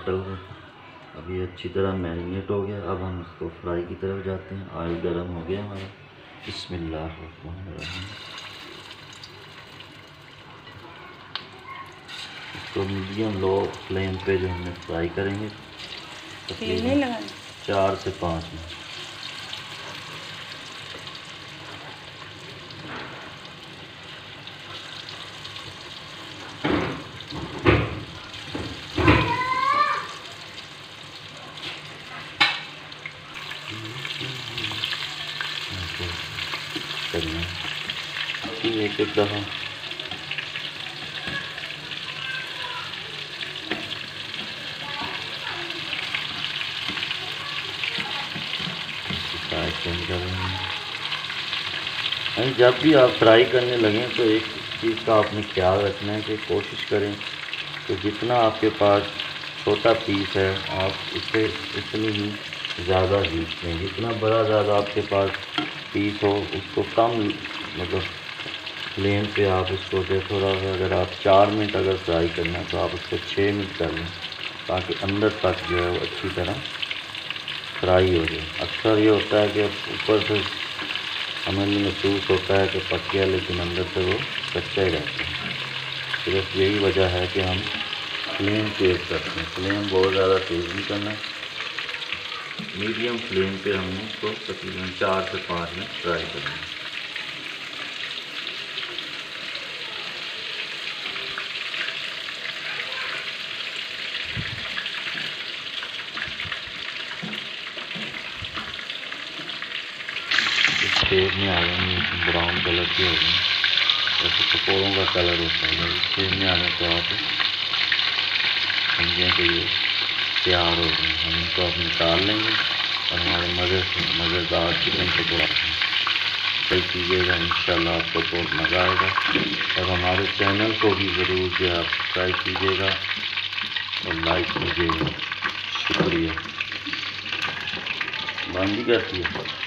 मटर को। अब ये अच्छी तरह मैरिनेट हो गया। अब हम इसको फ्राई की तरफ जाते हैं। ऑयल गर्म हो गया हमारा। बिस्मिल्लाहिर्रहमानिर्रहीम। इसको मीडियम लो फ्लेम पे जो हमने फ्राई करेंगे तकरीबन 4 से 5 मिनट। करना एक एक दफ़ा जब भी आप फ्राई करने लगें तो एक चीज़ का आपने ख्याल रखना है कि कोशिश करें कि जितना आपके पास छोटा पीस है आप इसे उतनी ही ज़्यादा हीट लें। जितना बड़ा ज़्यादा आपके पास पीस हो उसको कम मतलब फ्लेम पे आप इसको थोड़ा सा, अगर आप 4 मिनट अगर फ्राई करना है तो आप उसको 6 मिनट कर लें ताकि अंदर तक जो है वो अच्छी तरह फ्राई हो जाए। अक्सर ये होता है कि ऊपर से हमें महसूस होता है कि पक गया लेकिन अंदर से वो कच्चा ही रहता है। सिर्फ यही वजह है कि हम फ्लेम तेज़ करते हैं। फ्लेम बहुत ज़्यादा तेज़ नहीं करना, मीडियम फ्लेम पे हमने इसको तकरीबन 4 से 5 मिनट फ्राई करना है। शेप में आ गए, ब्राउन कलर के हो गए, जैसे पकौड़ों का कलर होता है। जब शेप में आने तो आप समझें कि ये तैयार हो गए। हम इनको अब निकाल लेंगे और हमारे मज़ेदार चिकन पकौड़ा ट्राई कीजिएगा। इंशाल्लाह आपको बहुत मज़ा आएगा। और हमारे चैनल को भी ज़रूर जो आप सब्सक्राइब कीजिएगा और लाइक कीजिएगा। शुक्रिया। बंद ही करती है।